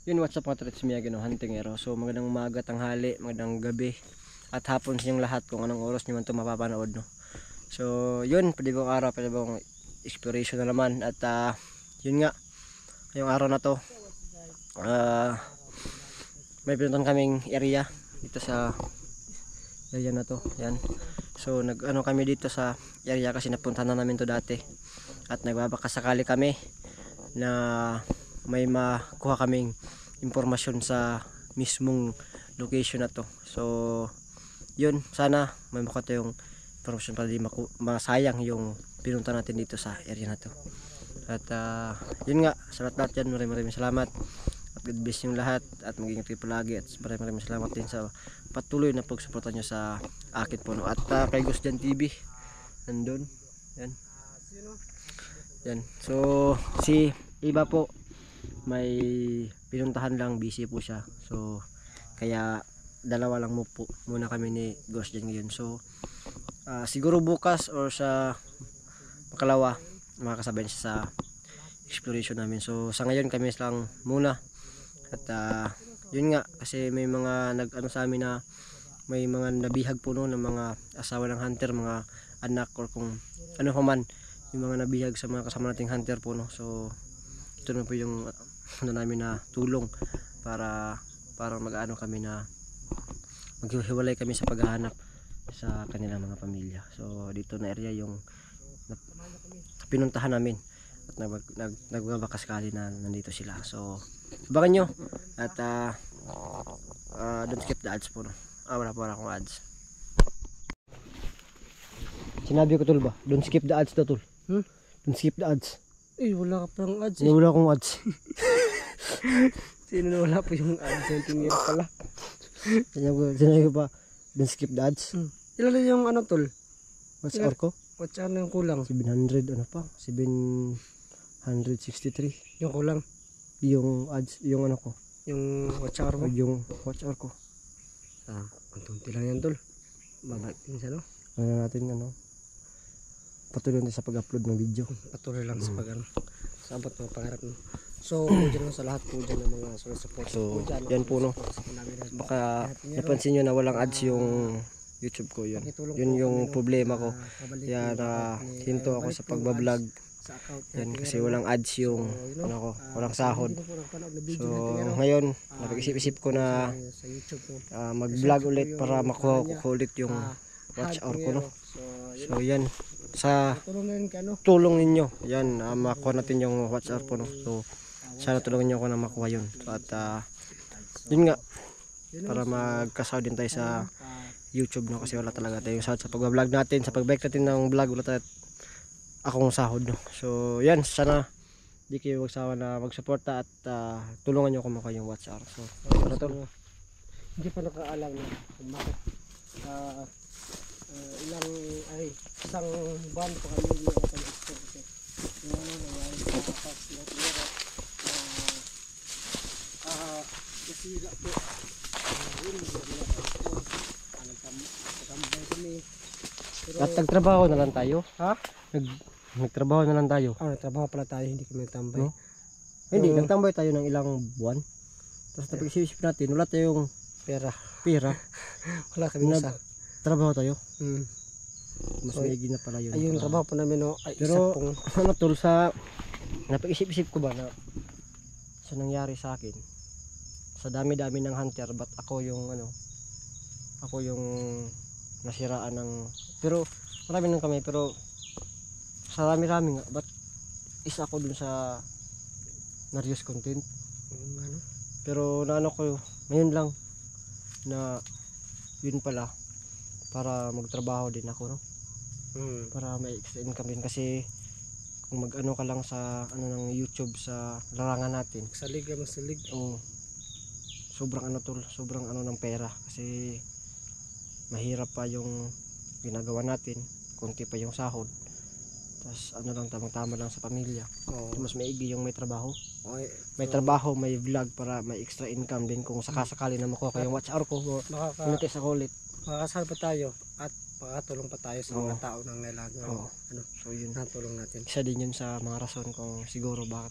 Yun, what's up mga Trits Miyagi, no? Hunting Hero. So magandang umaga, tanghali, magandang gabi at hapon sa inyong lahat kung anong oras nyo man ito mapapanood, no? So yun, pwede bang araw, pwede bang exploration na naman. At yun nga, yung araw na to may pinuntan kaming area dito sa area na to. Yan. So nag-ano kami dito sa area kasi napuntahan na namin to dati. At nagbabakasakali kami na may makuha kaming impormasyon sa mismong location na to. So yun, sana may makuha tayong impormasyon para di masayang yung pinunta natin dito sa area na to. At yun nga, sa lahat dyan, maraming salamat at God bless yung lahat at maging kayo palagi. At maraming salamat din sa patuloy na pagsuporta nyo sa akin po, no? At kay Ghost Jan TV nandun, yan yan. So si iba po may pinuntahan lang, busy po siya. So kaya dalawa lang mo po muna kami ni Ghost Jan ngayon. So siguro bukas or sa makalawa makakasabay siya sa exploration namin. So sa ngayon kami lang muna. At yun nga, kasi may mga nag-ano sa amin na may mga nabihag po no, ng mga asawa ng hunter, mga anak or kung ano pa man, yung mga nabihag sa mga kasama nating hunter po, no. So ito na po yung ano namin na tulong para mag-ano kami na maghiwalay kami sa paghahanap sa kanilang mga pamilya. So dito na area yung pinuntahan namin at nagbabakaskali na nandito sila. So abangan nyo at don't skip the ads po, no? Wala akong ads. Sinabi ko tol ba? Don't skip the ads to tol. Don't skip the ads. Eh, wala ka pang ads. Wala akong ads. Sino na wala po yung ads? Tingin pala. Sinabi ko pa, don't skip the ads. Ilan yung ano tol? What's our ko? What's ano yung kulang? 700 ano pa? 763. Yung kulang? Yung ads, yung ano ko. Yung watch hour mo? Yung watch hour ko. Ang tunti lang yan tol. Babalik din siya, no? Ano natin ano? Patuloy natin sa pag-upload ng video. Patuloy lang sa pag-ano. Sa abot ng pangarap mo. So, dyan lang sa lahat po dyan ng mga support. So, yan po, no? Baka napansin nyo na walang ads yung YouTube ko, yun. Yun yung problema ko. Kaya hinto ako sa pagbablog. Yan, kasi walang ads yung ano ko, walang sahod. So, ngayon, napag-isip-isip ko na mag-vlog ulit para makuha ko ulit yung watch hour ko, no? So, yan. Sa tulong ninyo, yan, makuha natin yung watch hour po, no? So, sana tulungan nyo ako na makuha yun. So, at yun nga, para magkasahod din tayo sa YouTube, no? Kasi wala talaga tayong sahod sa pag-vlog natin, sa pag-bike natin ng vlog, wala tayo akong sahod, no? So yan, sana di kayo magsawa na magsuporta at tulungan nyo ako makuha yung watch hour. So ano to? Hindi pa nakaalam na bakit ilang isang buwan pa kami yung pag-export yung ano nangyari sa tax na tira nasira po yun nagtambay kami. At nagtrabaho na lang tayo. Ha? Nagtrabaho na lang tayo. Nagtrabaho pala tayo, hindi kami nagtambay, no? Hindi, nagtambay tayo ng ilang buwan. Tapos napag-isip natin, wala tayong pera. Wala kami isa. Trabaho tayo. Mas So, maigi na pala yun. ayun, trabaho po namin, no? Ay, pero isa pong ano tol, sa napag-isip-isip ko ba na sa nangyari sa akin, sa dami-dami ng hunter, ba't ako yung nasiraan ng, pero marami nang kami, pero sa rami-rami nga, ba't isa ako dun sa na-reuse content. ano? Pero naano ko ngayon lang na yun pala, para magtrabaho din ako, no? Para may extra income din, kasi kung mag-ano ka lang sa ano ng YouTube sa larangan natin, Masalig. sobrang ano tol, sobrang ano ng pera, kasi mahirap pa yung ginagawa natin, konti pa yung sahod, tapos ano lang, tamang-tama lang sa pamilya. Mas maigi yung may trabaho. Trabaho, may vlog para may extra income din kung sakasakali na makuha ko yung watch hour ko. Notice ako ulit. Makakasal pa tayo at makakatulong pa tayo sa mga tao ng nailangan. So yun, natulong natin. isa din yun sa mga rason kung siguro bakit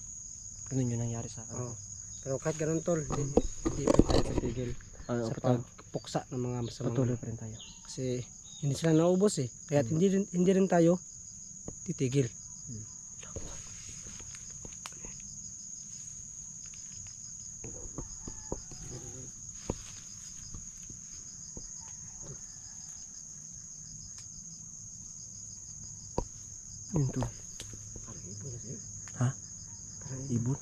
ganun yung nangyari sa Pero kahit ganun tol, hindi pa tayo titigil sa pagpuksa ng mga masamang. Patuloy pa rin tayo. Kasi hindi sila naubos eh. Kaya hindi rin tayo titigil. Yun to. Ha? Ibon?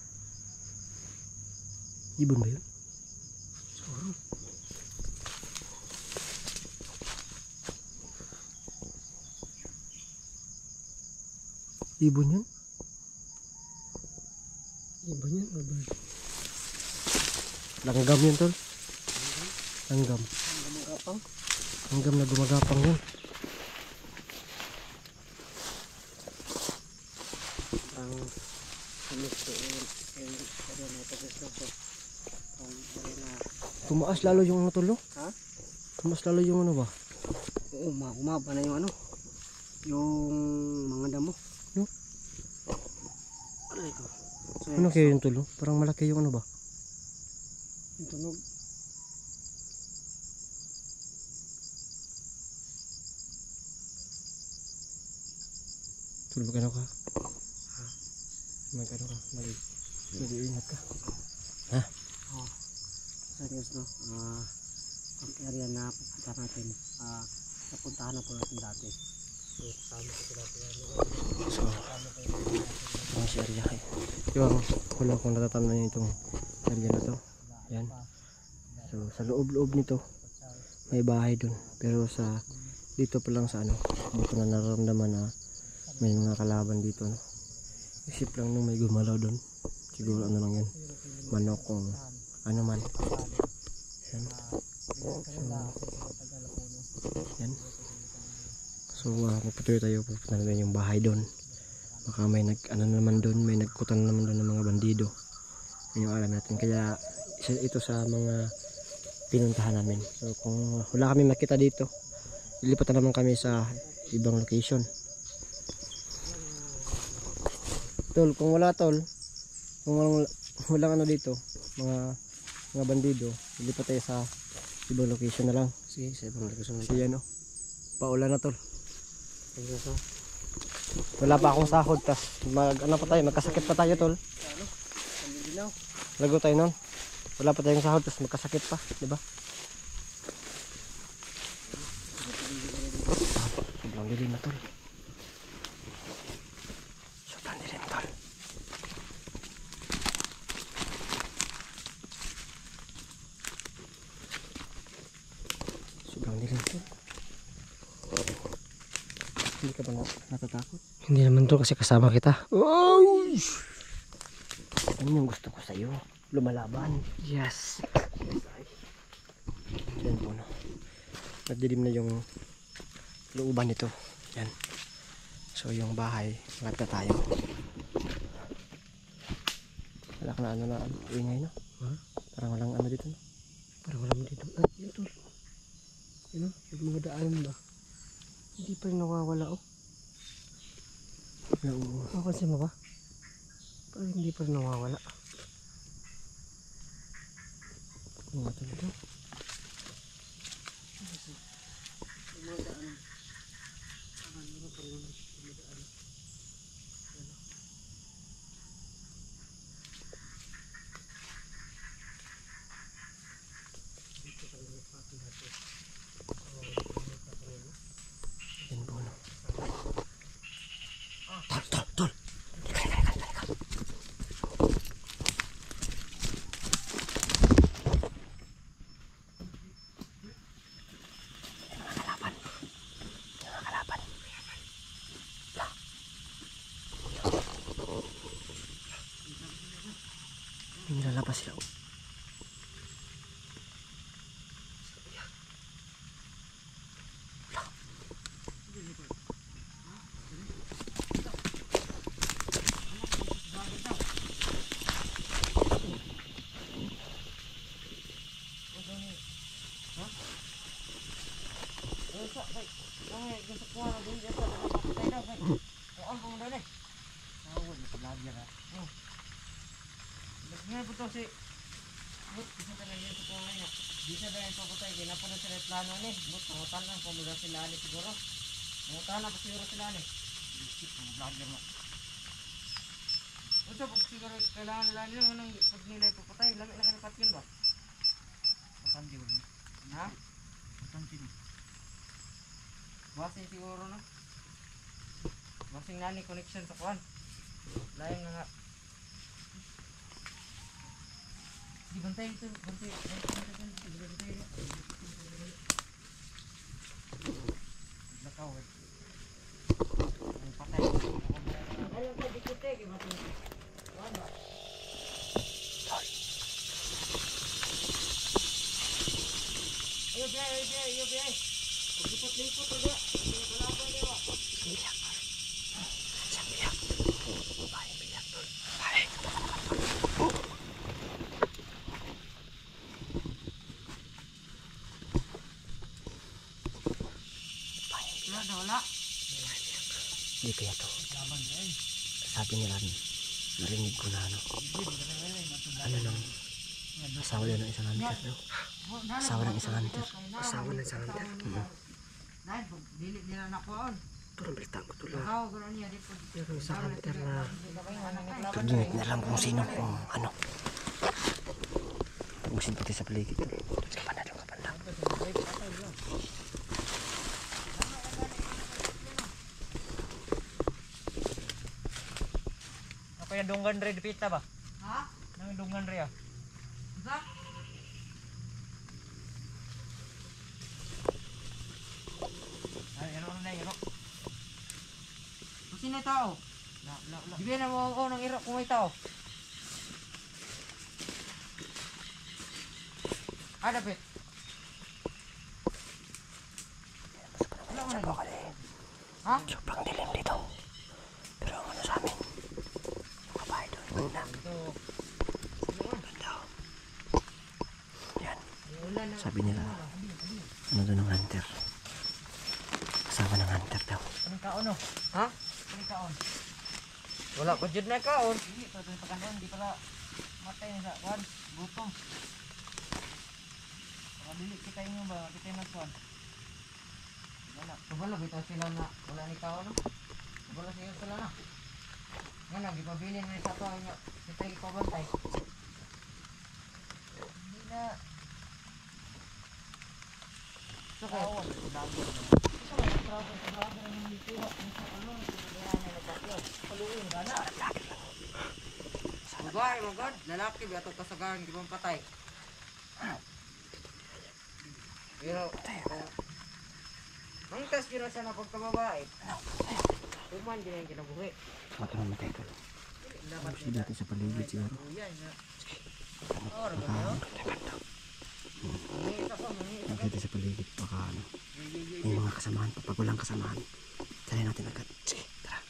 Ibon ba yun? Ibon yun? Ibon yan or bird? Langgam yun tol. Langgam. Gumagapang? Langgam na gumagapang yun. Ang gusto na Tumaas lalo yung ano tol, no? ha? Tumaas lalo yung ano ba? Oo, umaba na yung ano, yung mga damo. No? Ano ito? So, Ano kaya yung tol, no? Parang malaki yung ano ba? yung tunog. Tol, magano ka? Magano ka? Mag-iingat ka. Ha? Oh, serious no? Ang area na pupunta natin, napuntahan na po natin dati. So, kasama ko sila So, ang si Arya. Yung hula kong natatanda niyo itong area na to. Yan. So, sa loob-loob nito, may bahay dun. Pero sa, dito pa lang sa ano, dito na nararamdaman na may mga kalaban dito. No? Isip lang nung may gumalaw dun. Siguro ano lang yan. Manok kung ano man. Yan. Yan. So, magpatuloy tayo. Pupunta natin yung bahay doon. Baka may ano naman doon. May nagkutan naman doon ng mga bandido. Yan yung alam natin. Kaya isa ito sa mga pinuntahan namin. So, kung wala kami makita dito, ilipat na naman kami sa ibang location. Tol, kung wala tol, kung walang ano dito, mga bandido, ilipat tayo sa ibang location na lang. Sige, sa ibang location. Kasi ano, paulan na tol. Serious no? Wala pa akong sahod, tas ano pa tayo, magkasakit pa tayo tol. Ano? Pamilinaw? Lago tayo nun. Wala pa tayong sahod, tas magkasakit pa, di ba? Sobrang dilim na tol. Sobrang dilim tol. Sobrang dilim tol. Hindi ka ba natatakot? Hindi naman to kasi kasama kita. Ay! Ano yung gusto ko sa'yo? Lumalaban. Yes. Yan po no. Nagdilim na yung looban nito. Yan. So yung bahay, maganda tayo. Wala ka na ano na ingay no? Ha? Parang walang ano dito no? Parang walang dito. Ay, ito. Ano? Yung mga daanan ba? Hindi pa rin nawawala oh. Napansin mo ba? Parang hindi pa rin nawawala. Ano nga ito? Mga daanan. Ano pa rin mga daanan. Yan po no. Tol, tol, tol. Halika. Mga kalaban. Nilalabas sila. Ngayon po to si Bisa talaga yung tukuhan niya. Bisa ba yung tukutay? Kinapunod sila yung plano ni. But, pangutan lang. Pumula sila ni siguro. Pangutan lang pa siguro sila ni. Bisip, mga vlogger mo. Ito, pag siguro kailangan nila nila nang pag nila ipapatay, lamig na kanipat yun ba? Matanti ba? Ha? Matanti na. Basing siguro na. Basing nani connection sa kuhan. Layan nga nga. Di bantay ito, bantay. Bantay. Lakaw eh. Ang patay. Alam ka, dikit eh, gimati. Ano? Ayo biay. Lipot-lipot ulit. Hindi ko lang pwede ba? Biyak. Saan biyak? Bahay biyak doon. Bahay. Wala. Hindi kaya to. Sabi nila, narinig ko na ano nang asawa na ng isang hunter, no? Asawa ng isang hunter. Asawa ng isang hunter. Dili nila nakuhaan. Turang balitaan ko tuloy. Pero Yung isang hunter na hindi na alam kung sino, kung ano. Usin pati sa paligid. Kapanda. Apa yang dunggan re dipita ba? Ha? Nang dunggan re ah. Sa? Ay, ano na yun? Kasi na tao. Di na mo ako ng irok kung may tao. Ada pit. Wala mo na kali. Ha? Sobrang dilim dito. Pero ano sa amin? Kabahay doon. Ganda. Ganda. Yan. Sabi nila, ano doon ng hunter? Kasama ng hunter daw. Anong kaon no? Ha? Anong kaon? Wala ko dyan na kaon. Hindi, ito yung pagkanoon. Hindi pala matay na sa kaon. Gutom. Pagkabili kita yung ba? Kita yung nagkaon. Wala. Kabalo, bitaw sila na wala ni kaon no? Kabalo sila na. Nga lang, ipabilin na sa kaon nyo. Kita yung ipabantay. Hindi na. Okay. Babae mo god, lalaki biya to kasagaran di man patay. Pero ang tas gina sa napagkababae. Tuman din ang kinabuhi. Matang matay ko. Dapat dito sa paligid siguro. Nakita sa paligid baka ano, may mga kasamahan pa, pag walang kasamahan try natin agad. Sige, tara.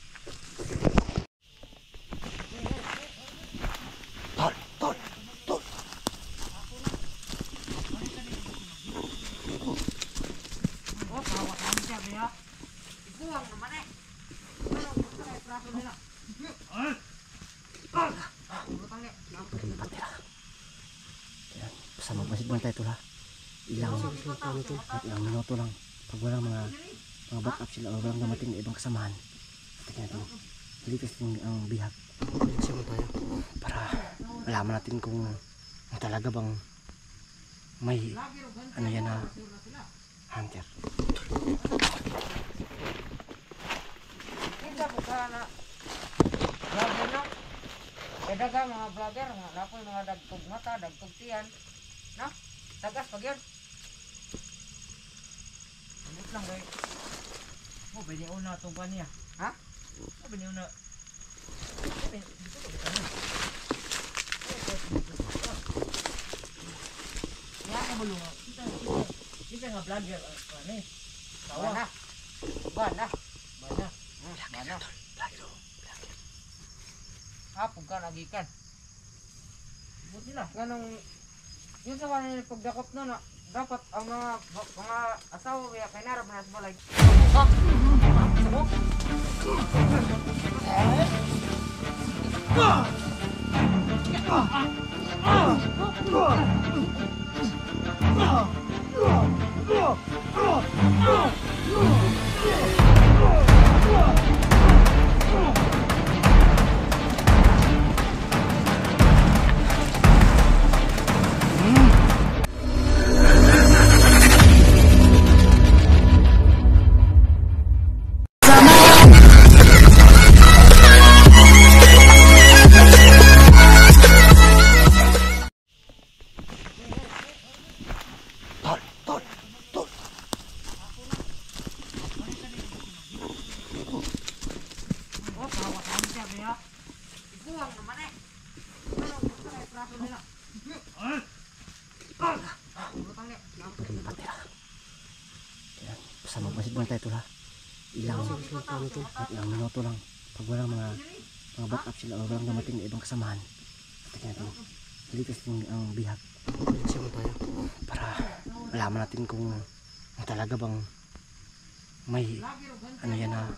Tol oh, kawat namin siya kaya ikuwang naman eh. Prato nila basta magmasid tayo ito ha. Ilang minuto lang. Pag walang mga backup sila o walang dumating na ibang kasamahan, tingnan natin likas ang bihag tayo para malaman natin kung talaga bang may ano yan na hunter. Kita bukan vlogger no? Daga mga vlogger, napoy mga dagkog mata, dagkog tiyan, no? Tagas pag yun. Amit lang guys. Oh, biniuna itong pan niya. Ha? Oh, biniuna. Dito ko kita na. Kaya ka bulunga. Kita nga vlogger. Ano eh? Tawa na. Bana. Hapon ka nagikan. Buti na. Ganong yun sa kanila pagdakop na dapat ang mga asawa kaya kay narap na sa balay. Sa mo? Basta magmasid tayo ito ha. Ilang minuto lang. Pag walang mga backup sila o walang dumating na ibang kasamahan, natin natin dilitas din ang bihag. Siya tayo para malaman natin kung talaga bang may ano yan na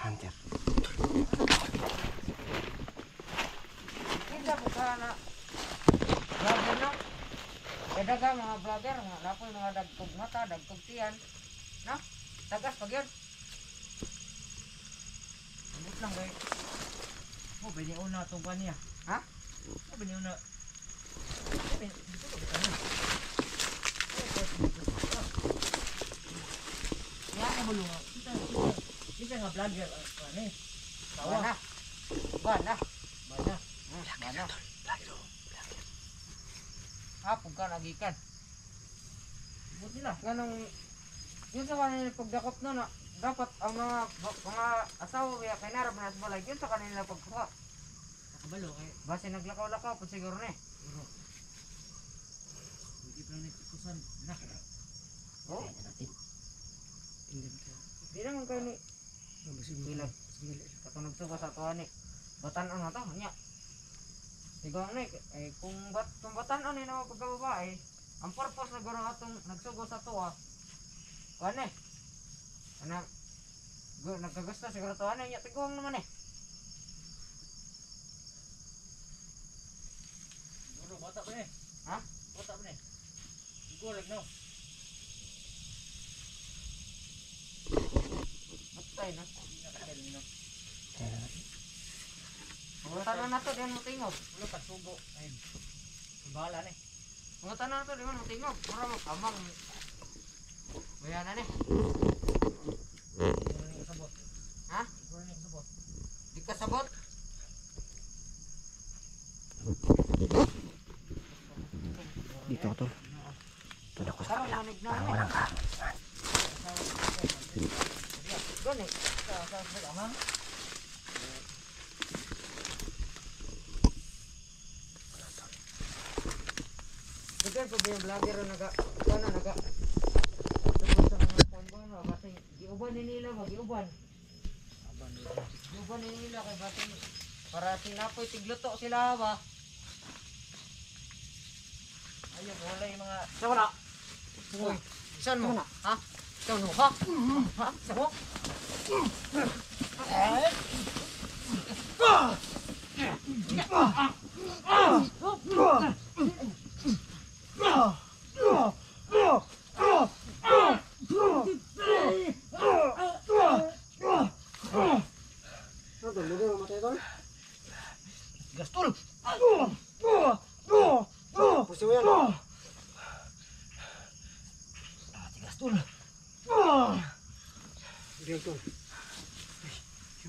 hunter. Kita bukan na vlogger no. Daga mga vlogger nga napoy mga dagkog mata, dagkog tiyan. No? Tagas pag yun. Amot lang kay. Oh, biniuna tong kanya. Ha? Oh, biniuna. Ya, kabulong. Kita nga vlogger ani. Tawa na. Bana. Bana. Bana. Hapon ka nagikan. Buti na. Ganong yun sa kanila pagdakop na dapat ang mga asawa kaya kay narap na sa balay yun sa kanila pagkuha. Nakabalo kay base naglakaw-lakaw po siguro na eh. Hindi pa nagkukusan na. Oh? Di naman kayo ni bilag. Katong nagsuba sa tuwa ni batan ang nato niya. Sigang ni kung batan ani na pagkababae ang purpose na gano'n atong nagsugo sa tuwa kuan eh. Ana nagkagusto siguro to ano nya tiguang naman eh. Siguro bata pa ni. Ha? Bata pa ni. Siguro no. Matay na. Nakadali no. Mga tanan na to diyan mo tingog. Ulo pa subo ay. Bahala ni. Mga tanan na to diyan mo tingog. Mura mo kamang. Bayan na ni. Ha? Di ka sabot? Dito ko tol. Tulak ko sa kabila. Parang walang ka. Gani. Sa Daghan po ba yung vlogger na naga tungkol sa mga konbon no? Basing giuban ni nila ba? Giuban ni nila kay basing para sinapoy tigluto sila ba? Ayun, wala yung mga wala. Uy, saan mo? Ha? Saan mo? Ha? Ha? Saan mo? Gastul. Pusing mo yan. Gastul. Biag tol.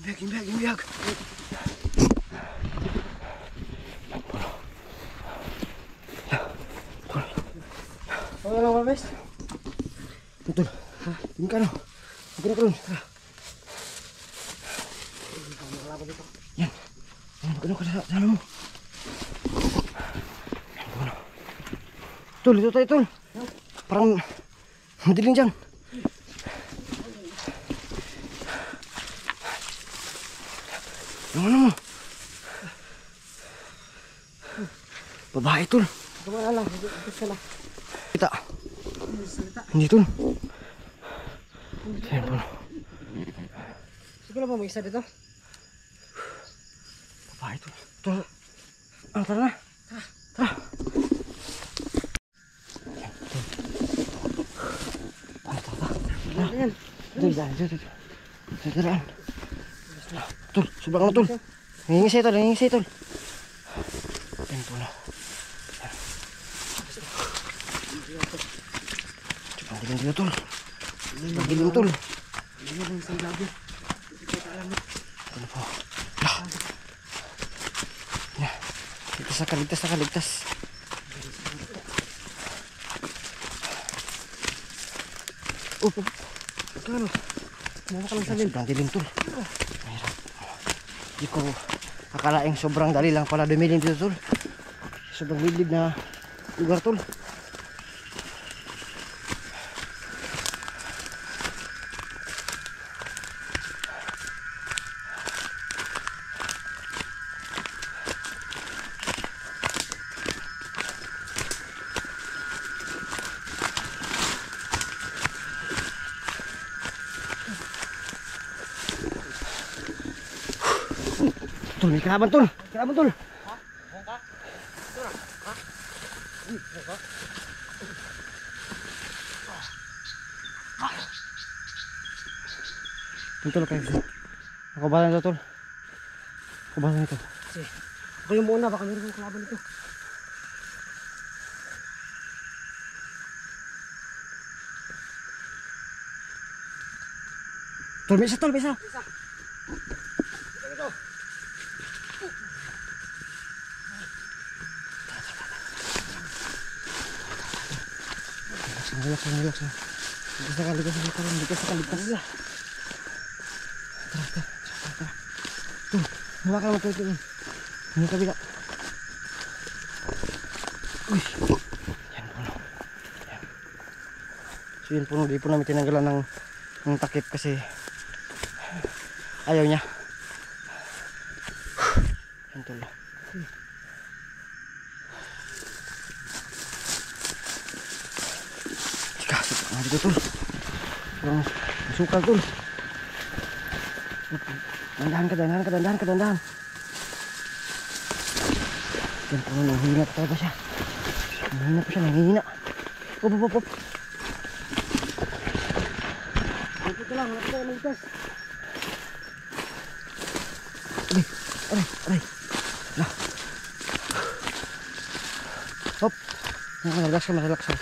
Biag. Ano lang mabes? Betul. Ini kan. Gerak dulu. Yan. Ano ka sa mo? Tol, ito tayo tol. Parang madilim dyan. Yung ano mo? Babae tol. Kumana lang, gusto lang. Kita. Hindi tol. Ayan po. Sige lang po, may isa dito. Babae tol. Tol. Tara na. Tara. Daraan. Tol, sobrang ano tol. Nangingisay tol, nangingisay tol. Ayan tol. Sobrang dilim dito tol. Sobrang dilim tol. Ano po? Ligtas na kaligtas na kaligtas. Kano? Mama ka lang sa sobrang dilim tol. Mahirap. Hindi ko akalaing sobrang dali lang pala dumilim dito tol. Sobrang liblib na lugar tol. Tol, may kalaban tol. Kalaban tol. Tol, kayo. Ako ba na ito tol? Ako ba na ito? Ako yung muna, baka meron kong kalaban ito. Tol, may isa tol, may isa. Relax lang, relax lang. Ligas na ka, ligas na ka, ligas na ka, ligas na. Tara, tara, tara, tara. Tol, hawakan naman tol, tol. Hindi kabila. Uy, yan puno. Yan. So yun puno, di po namin tinanggalan ng takip kasi ayaw niya. Yan tol. Dito tol. Parang masukal tol. Dandahan ka, dandahan ka, dandahan ka, dandahan. Yan po, nanghihina pa talaga siya. Nanghihina pa siya, nanghihina. Op, op, op, op. Dito ka lang, wala ka maligtas. Aray, aray, aray. Lah. Hop. Relax ka, relax ka.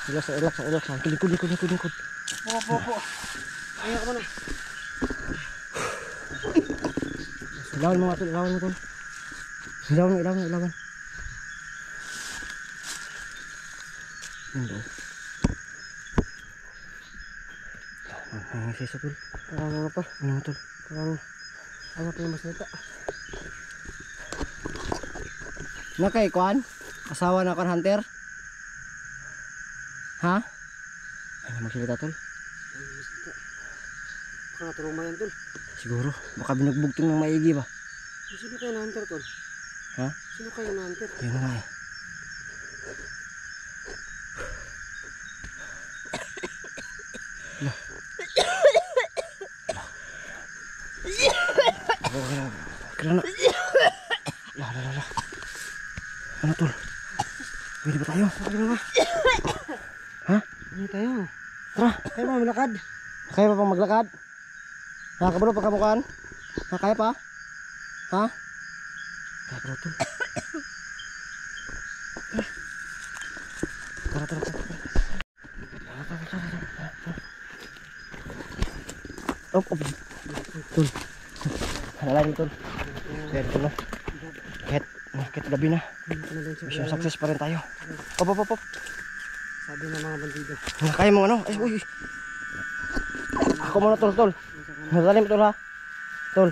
Relax, relax, relax. Likod, likod, likod, likod. Opo. Ayaw ko na. Ilawan mo nga tol, ilawan mo tol. Ilawan mo, ilawan mo, ilawan. Hindi. Ang sisa tol. Parang ano pa. Ano mo tol? Parang ano pa yung masalita. Nakay kuan? Asawa na kuan hunter? Ha? Ano magsalita tol? Baka naturuma yan tol. Siguro, baka binugbugtong ng maigi ba? Sino kayo na-hunter tol? Ha? Sino kayo na-hunter? Yun nga eh. Kaya na. Lah. Ano tol? Pwede ba tayo? Pwede na ba? Ha? Ano tayo? Tara. Kayo ba malakad? Kaya pa pang maglakad? Nakakabalo pa kamukaan? Kaya pa? Ha? Kaya pa tol. Tara. Op. Tol. Halalan tol. Kaya tol no. Kahit gabi na. Mission success pa rin tayo. Op. Sabi ng mga bandido. Kaya mo ano? Ay, uy. Ako muna tol. Nadalim tol ha. Tol.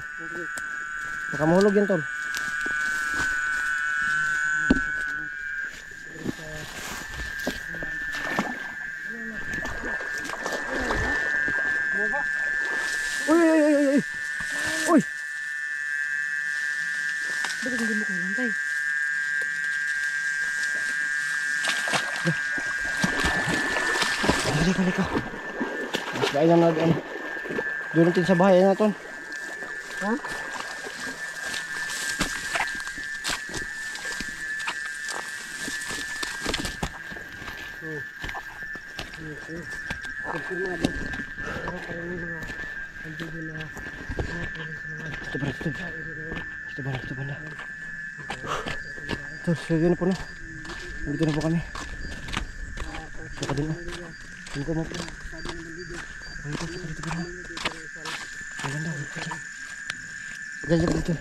Baka mahulog yan tol. Uy. Uy. Bakit hindi mo kayo lantay? Halika. Mas bahay na ano. Doon natin sa bahay na tol. Ha? Confirmado. Dito ba, dito. Dito ba na. Ito, so yun na po no. Dito na po kami. Saka din oh. Dito ko mo po. Dito, saka dito ba na. Maganda. Diyan dito.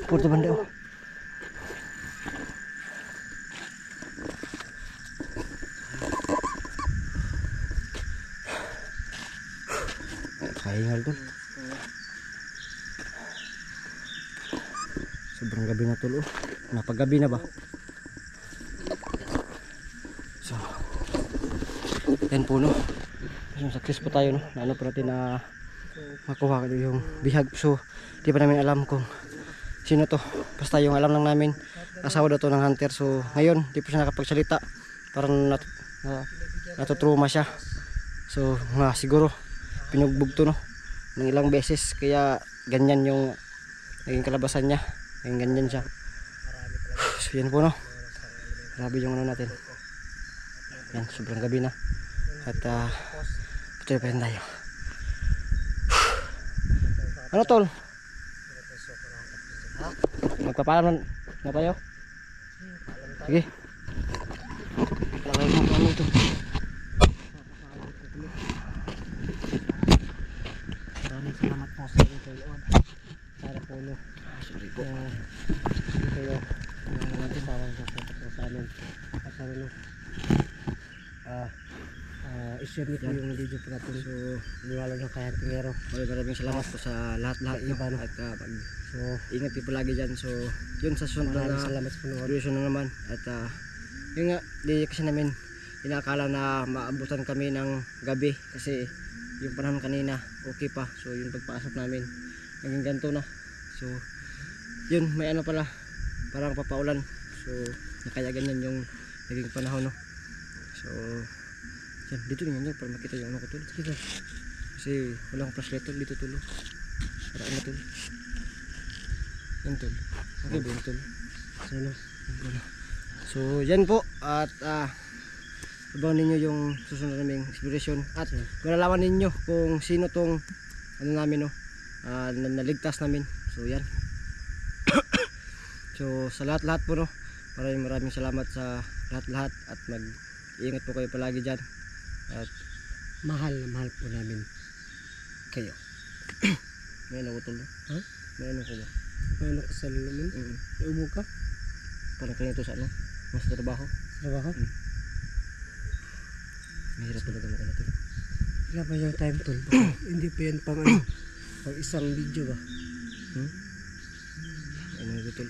Puro banda oh. Kahingal tol. Sobrang gabi na tol oh. Napagabi na ba? So, yan po no. So, success po tayo no. Ano po natin na makuha yung bihag. So, di pa namin alam kung sino to. Basta yung alam lang namin, asawa daw to ng hunter. So, ngayon, di po siya nakapagsalita. Parang natutruma siya. So, siguro, pinugbog to no. Ng ilang beses. Kaya, ganyan yung naging kalabasan niya. Naging ganyan siya. So, yan po no. Grabe yung ano natin. Yan, sobrang gabi na. At, patuloy pa rin tayo. Ano tol? Magpapalam na tayo? Sige. Lalagay mo ano ito. Maraming salamat po sa inyo kayo. Para po no. Sorry po. Hindi kayo natin parang sa amin. At ano no. I-share niyo po yung video po natin. So, niwala ng kaya tingero. Maraming salamat po sa lahat-lahat nyo. At So, ingat po lagi dyan. So, yun sa sunod maraming na salamat sa panood. video na naman. At yun nga, di kasi namin inakala na maabutan kami ng gabi. Kasi yung panahon kanina, okay pa. So, yung pagpasok namin, naging ganito na. So, yun, may ano pala, parang papaulan. So, nakaya ganyan yung naging panahon, no. So, yan, dito din yan, para makita yung ano ko tol. Sige, kasi walang flashlight tol, dito tol. Para ano tol. Yan tol. Okay ba yun tol? So, yan po. At, abangan ninyo yung susunod naming exploration. At, malalaman ninyo kung sino tong, ano namin, no, naligtas namin. So, yan. So, sa lahat-lahat po, no, maraming salamat sa lahat-lahat. At mag-iingat po kayo palagi dyan. At Mahal na mahal po namin kayo. may ano ko tol. Ha? May ano ko ba? Ano ka sa lalaman? Umo ka? Parang kanito sa ano? Mas trabaho. Trabaho? Mahirap talaga mag ano tol. Wala ba yung time tol? Baka hindi pa yan pang ano? Pang isang video ba? Ano ko tol.